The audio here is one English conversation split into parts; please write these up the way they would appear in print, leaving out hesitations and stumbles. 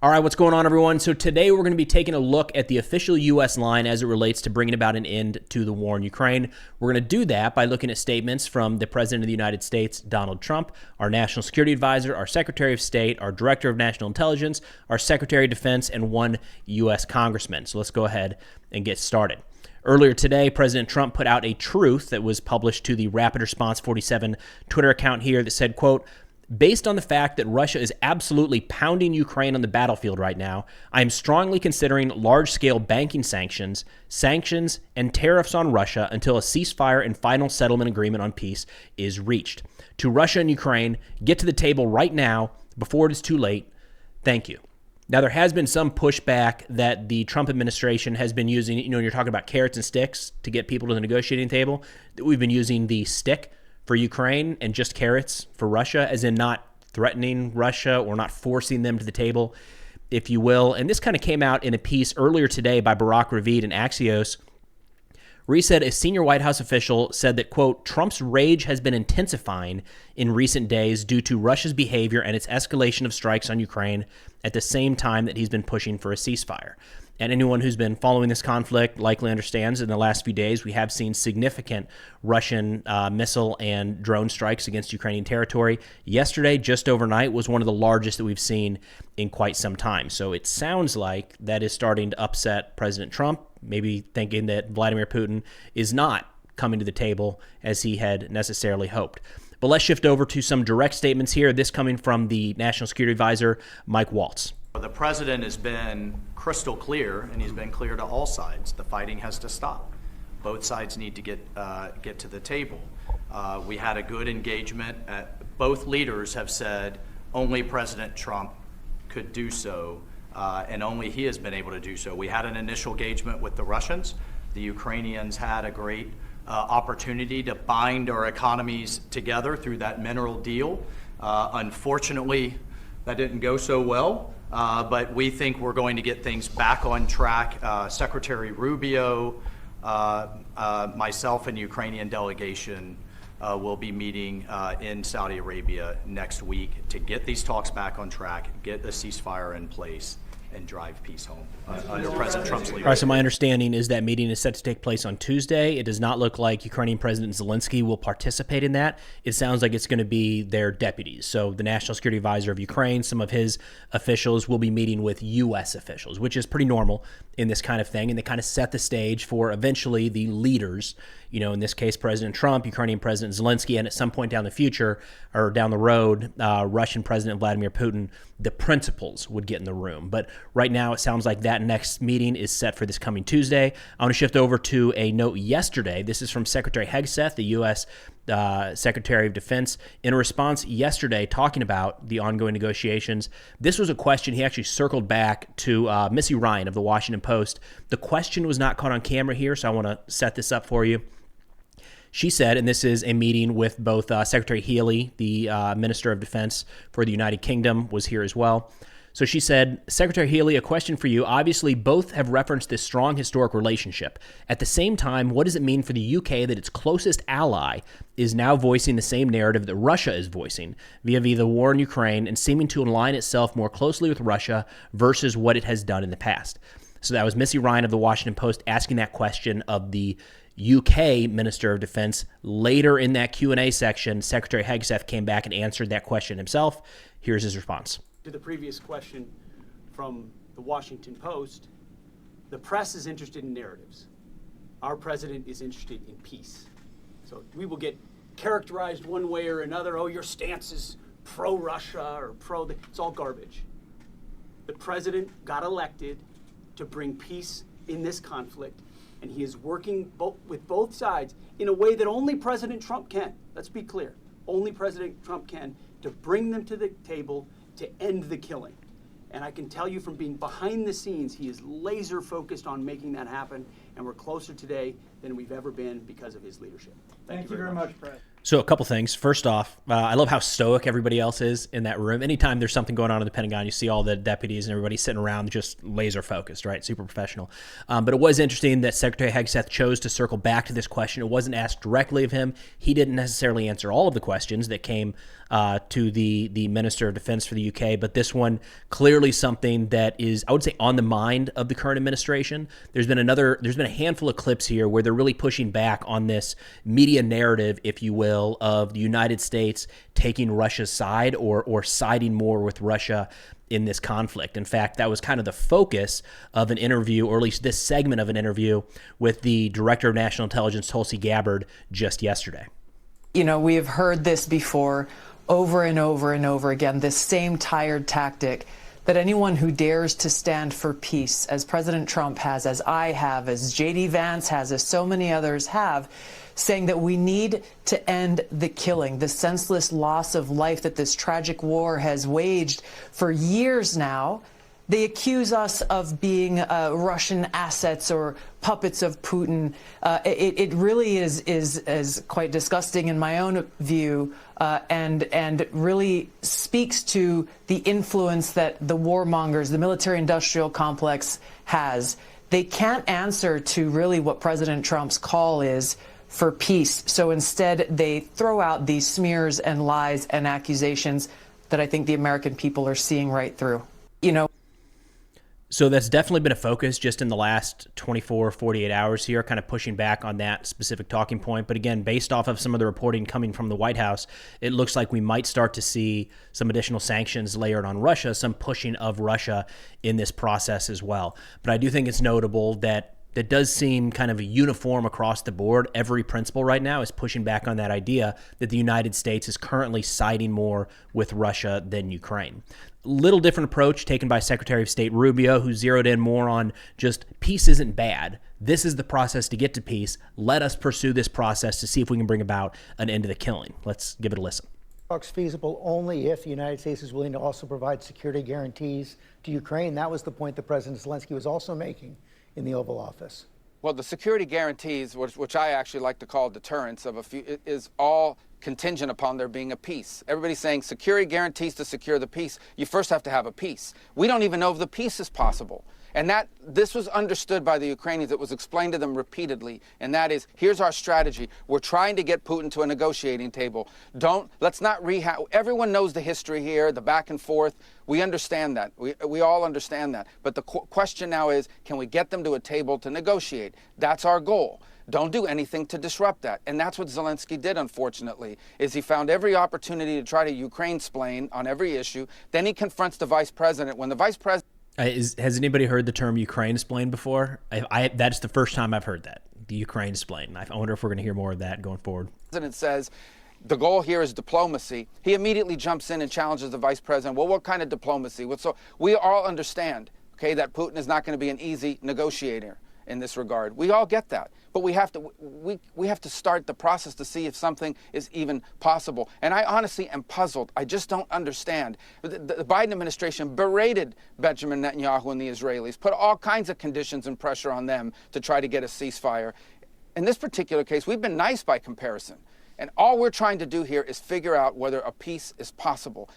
All right, what's going on, everyone? So today we're going to be taking a look at the official U.S. line as it relates to bringing about an end to the war in Ukraine. We're going to do that by looking at statements from the President of the United States, Donald Trump, our National Security Advisor, our Secretary of State, our Director of National Intelligence, our Secretary of Defense, and one U.S. Congressman. So let's go ahead and get started. Earlier today, President Trump put out a truth that was published to the Rapid Response 47 Twitter account here that said, quote, "Based on the fact that Russia is absolutely pounding Ukraine on the battlefield right now, I am strongly considering large-scale banking sanctions, and tariffs on Russia until a ceasefire and final settlement agreement on peace is reached. To Russia and Ukraine, get to the table right now before it is too late. Thank you." Now, there has been some pushback that the Trump administration has been using, you're talking about carrots and sticks to get people to the negotiating table, that we've been using the stick for Ukraine and just carrots for Russia, as in not threatening Russia or not forcing them to the table, if you will. And this kind of came out in a piece earlier today by Barak Ravid in Axios, where he said a senior White House official said that, quote, "Trump's rage has been intensifying in recent days due to Russia's behavior and its escalation of strikes on Ukraine at the same time that he's been pushing for a ceasefire." And anyone who's been following this conflict likely understands in the last few days we have seen significant Russian missile and drone strikes against Ukrainian territory. Yesterday, just overnight, was one of the largest that we've seen in quite some time. So it sounds like that is starting to upset President Trump, maybe thinking that Vladimir Putin is not coming to the table as he had necessarily hoped. But let's shift over to some direct statements here, this coming from the National Security Advisor, Mike Waltz. The president has been crystal clear, and he's been clear to all sides. The fighting has to stop. Both sides need to get to the table. We had a good engagement. Both leaders have said only President Trump could do so, and only he has been able to do so. We had an initial engagement with the Russians. The Ukrainians had a great opportunity to bind our economies together through that mineral deal. Unfortunately, that didn't go so well. But we think we're going to get things back on track. Secretary Rubio, myself, and the Ukrainian delegation will be meeting in Saudi Arabia next week to get these talks back on track, get the ceasefire in place, and drive peace home under President Trump's leadership. All right, so my understanding is that meeting is set to take place on Tuesday. It does not look like Ukrainian President Zelensky will participate in that. It sounds like it's going to be their deputies. So the National Security Advisor of Ukraine, some of his officials will be meeting with U.S. officials, which is pretty normal in this kind of thing. And they kind of set the stage for eventually the leaders, in this case, President Trump, Ukrainian President Zelensky, and at some point down the future or down the road, Russian President Vladimir Putin, the principals would get in the room. But right now, it sounds like that next meeting is set for this coming Tuesday. I want to shift over to a note yesterday. This is from Secretary Hegseth, the U.S. Secretary of Defense, in a response yesterday talking about the ongoing negotiations. This was a question he actually circled back to Missy Ryan of the Washington Post. The question was not caught on camera here, so I want to set this up for you. She said, and this is a meeting with both Secretary Healy, the Minister of Defense for the United Kingdom, was here as well. So she said, "Secretary Healy, a question for you. Obviously, both have referenced this strong historic relationship. At the same time, what does it mean for the UK that its closest ally is now voicing the same narrative that Russia is voicing via the war in Ukraine and seeming to align itself more closely with Russia versus what it has done in the past?" So that was Missy Ryan of the Washington Post asking that question of the UK Minister of Defense. Later in that Q&A section, Secretary Hegseth came back and answered that question himself. Here's his response. To the previous question from the Washington Post, the press is interested in narratives. Our president is interested in peace. So we will get characterized one way or another. Oh, your stance is pro-Russia or it's all garbage. The president got elected to bring peace in this conflict, and he is working with both sides in a way that only President Trump can. Let's be clear. Only President Trump can, to bring them to the table to end the killing. And I can tell you from being behind the scenes, he is laser focused on making that happen, and we're closer today than we've ever been because of his leadership. Thank you very much, Preston. So a couple things. First off, I love how stoic everybody else is in that room. Anytime there's something going on in the Pentagon, you see all the deputies and everybody sitting around just laser focused, right? Super professional. But it was interesting that Secretary Hegseth chose to circle back to this question. It wasn't asked directly of him. He didn't necessarily answer all of the questions that came to the Minister of Defense for the UK, but this one clearly something that is, I would say, on the mind of the current administration. There's been a handful of clips here where they're really pushing back on this media narrative, if you will, of the United States taking Russia's side or siding more with Russia in this conflict. In fact, that was kind of the focus of an interview, or at least this segment of an interview, with the Director of National Intelligence, Tulsi Gabbard, just yesterday. You know, we have heard this before over and over and over again, this same tired tactic that anyone who dares to stand for peace, as President Trump has, as I have, as J.D. Vance has, as so many others have, saying that we need to end the killing, the senseless loss of life that this tragic war has waged for years now. They accuse us of being Russian assets or puppets of Putin. It really is quite disgusting in my own view, and really speaks to the influence that the warmongers, the military-industrial complex, has. They can't answer to really what President Trump's call is for peace. So instead, they throw out these smears and lies and accusations that I think the American people are seeing right through. You know. So that's definitely been a focus just in the last 24, 48 hours here, kind of pushing back on that specific talking point. But again, based off of some of the reporting coming from the White House, it looks like we might start to see some additional sanctions layered on Russia, some pushing of Russia in this process as well. But I do think it's notable that that does seem kind of a uniform across the board. Every principal right now is pushing back on that idea that the United States is currently siding more with Russia than Ukraine. Little different approach taken by Secretary of State Rubio, who zeroed in more on just peace isn't bad. This is the process to get to peace. Let us pursue this process to see if we can bring about an end to the killing. Let's give it a listen. Talks feasible only if the United States is willing to also provide security guarantees to Ukraine. That was the point that President Zelensky was also making in the Oval Office. Well, the security guarantees, which I actually like to call deterrence of a few, is all contingent upon there being a peace. Everybody's saying security guarantees to secure the peace. You first have to have a peace. We don't even know if the peace is possible. And this was understood by the Ukrainians. It was explained to them repeatedly. And that is, here's our strategy. We're trying to get Putin to a negotiating table. Let's not everyone knows the history here, the back and forth. We understand that. We all understand that. But the question now is, can we get them to a table to negotiate? That's our goal. Don't do anything to disrupt that. And that's what Zelensky did, unfortunately, is he found every opportunity to try to Ukraine-splain on every issue. Then he confronts the vice president. When the vice president... Has anybody heard the term Ukraine-splain before? That's the first time I've heard that, the Ukraine-splain. I wonder if we're going to hear more of that going forward. The president says the goal here is diplomacy. He immediately jumps in and challenges the vice president. Well, what kind of diplomacy? So we all understand, okay, that Putin is not going to be an easy negotiator in this regard. We all get that. But we have to start the process to see if something is even possible. And I honestly am puzzled. I just don't understand. The Biden administration berated Benjamin Netanyahu and the Israelis, put all kinds of conditions and pressure on them to try to get a ceasefire. In this particular case, we've been nice by comparison. And all we're trying to do here is figure out whether a peace is possible.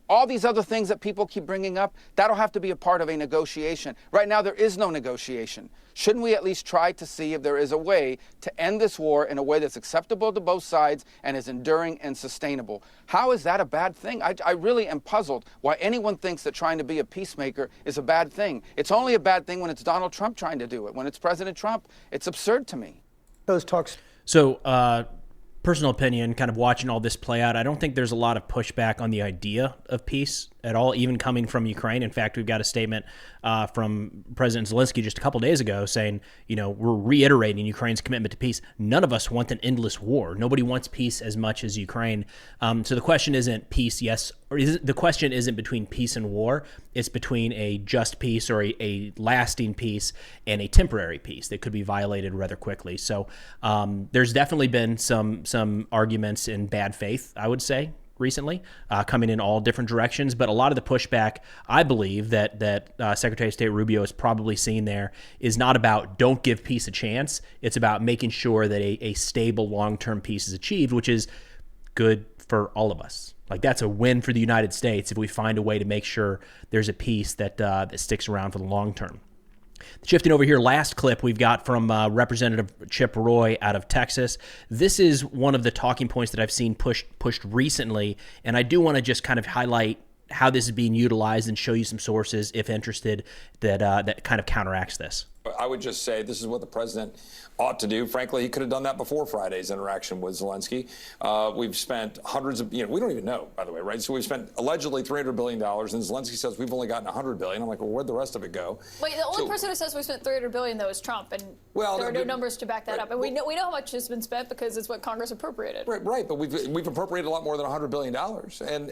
All these other things that people keep bringing up, that'll have to be a part of a negotiation. Right now, there is no negotiation. Shouldn't we at least try to see if there is a way to end this war in a way that's acceptable to both sides and is enduring and sustainable? How is that a bad thing? I really am puzzled why anyone thinks that trying to be a peacemaker is a bad thing. It's only a bad thing when it's Donald Trump trying to do it. When it's President Trump, it's absurd to me. Those talks. So, personal opinion, kind of watching all this play out, I don't think there's a lot of pushback on the idea of peace at all, even coming from Ukraine. In fact, we've got a statement from President Zelensky just a couple days ago saying, we're reiterating Ukraine's commitment to peace. None of us want an endless war. Nobody wants peace as much as Ukraine. So the question isn't peace, yes, or the question isn't between peace and war. It's between a just peace or a lasting peace and a temporary peace that could be violated rather quickly. So there's definitely been some arguments in bad faith, I would say, recently, coming in all different directions. But a lot of the pushback, I believe, that Secretary of State Rubio is probably seeing there is not about don't give peace a chance. It's about making sure that a stable long-term peace is achieved, which is good for all of us. Like, that's a win for the United States if we find a way to make sure there's a peace that sticks around for the long term. Shifting over here, last clip we've got from Representative Chip Roy out of Texas. This is one of the talking points that I've seen pushed recently, and I do want to just kind of highlight how this is being utilized and show you some sources, if interested, that kind of counteracts this. I would just say this is what the president ought to do. Frankly, he could have done that before Friday's interaction with Zelensky. We've spent hundreds of, we don't even know, by the way, right? So we've spent allegedly $300 billion, and Zelensky says we've only gotten $100 billion. I'm like, well, where'd the rest of it go? Wait, the only person who says we spent $300 billion, though, is Trump, and there are no numbers to back that up. And we know how much has been spent because it's what Congress appropriated. Right, but we've appropriated a lot more than $100 billion,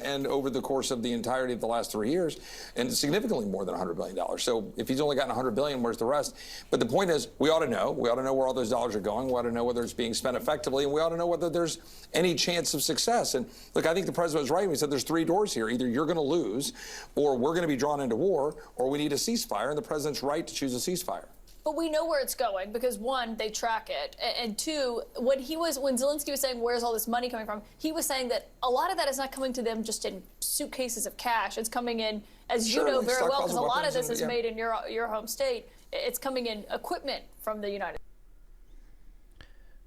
and over the course of the entirety of the last 3 years, and significantly more than $100 billion. So if he's only gotten $100 billion, where's the rest? But the point is, we ought to know. We ought to know where all those dollars are going. We ought to know whether it's being spent effectively, and we ought to know whether there's any chance of success. And look, I think the president was right when he said there's three doors here. Either you're going to lose, or we're going to be drawn into war, or we need a ceasefire, and the president's right to choose a ceasefire. But we know where it's going because, one, they track it, and two, when Zelensky was saying where's all this money coming from, he was saying that a lot of that is not coming to them just in suitcases of cash. It's coming in, as you know very well, because a lot of this is made in your home state. It's coming in equipment from the United States.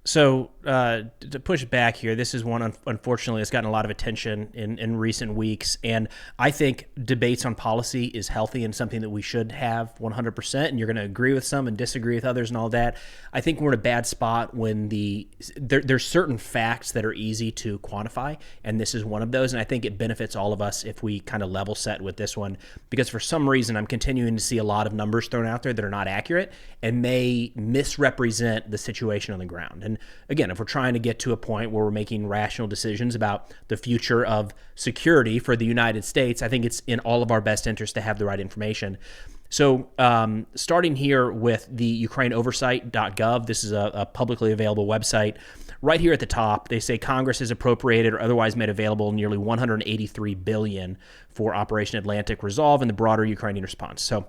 So to push back here, this is one, unfortunately, that's gotten a lot of attention in recent weeks. And I think debates on policy is healthy and something that we should have 100%. And you're going to agree with some and disagree with others and all that. I think we're in a bad spot when there's certain facts that are easy to quantify. And this is one of those. And I think it benefits all of us if we kind of level set with this one, because for some reason, I'm continuing to see a lot of numbers thrown out there that are not accurate and may misrepresent the situation on the ground. And again, if we're trying to get to a point where we're making rational decisions about the future of security for the United States, I think it's in all of our best interest to have the right information. So starting here with the UkraineOversight.gov, this is a publicly available website. Right here at the top, they say Congress has appropriated or otherwise made available nearly $183 billion for Operation Atlantic Resolve and the broader Ukrainian response. So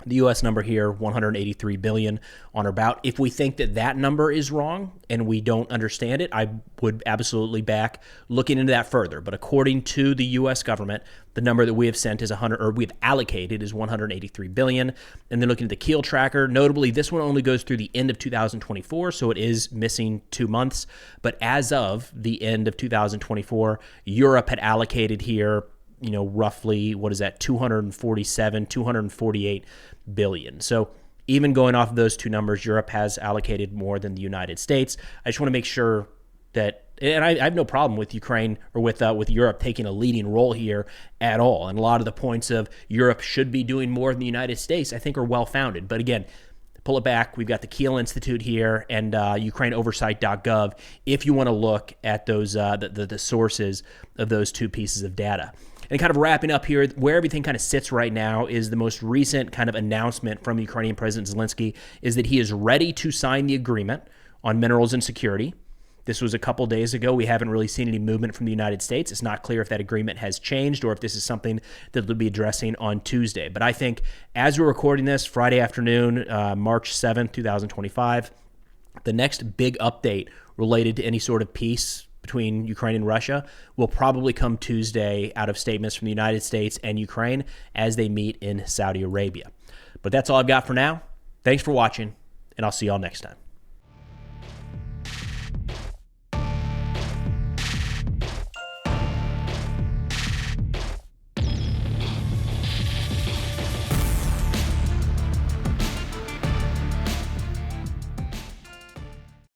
the U.S. number here, $183 billion on or about. If we think that number is wrong and we don't understand it, I would absolutely back looking into that further. But according to the U.S. government, the number that we have sent is we've allocated is $183 billion. And then looking at the Keel tracker, notably, this one only goes through the end of 2024, so it is missing 2 months. But as of the end of 2024, Europe had allocated here, roughly, 248 billion. So even going off of those two numbers, Europe has allocated more than the United States. I just want to make sure that, and I have no problem with Ukraine or with Europe taking a leading role here at all. And a lot of the points of Europe should be doing more than the United States, I think, are well-founded. But again, pull it back. We've got the Keel Institute here and UkraineOversight.gov if you want to look at those the sources of those two pieces of data. And kind of wrapping up here, where everything kind of sits right now is the most recent kind of announcement from Ukrainian President Zelensky is that he is ready to sign the agreement on minerals and security. This was a couple days ago. We haven't really seen any movement from the United States. It's not clear if that agreement has changed or if this is something that they'll be addressing on Tuesday. But I think as we're recording this, Friday afternoon, March 7th, 2025, the next big update related to any sort of peace between Ukraine and Russia will probably come Tuesday out of statements from the United States and Ukraine as they meet in Saudi Arabia. But that's all I've got for now. Thanks for watching, and I'll see y'all next time.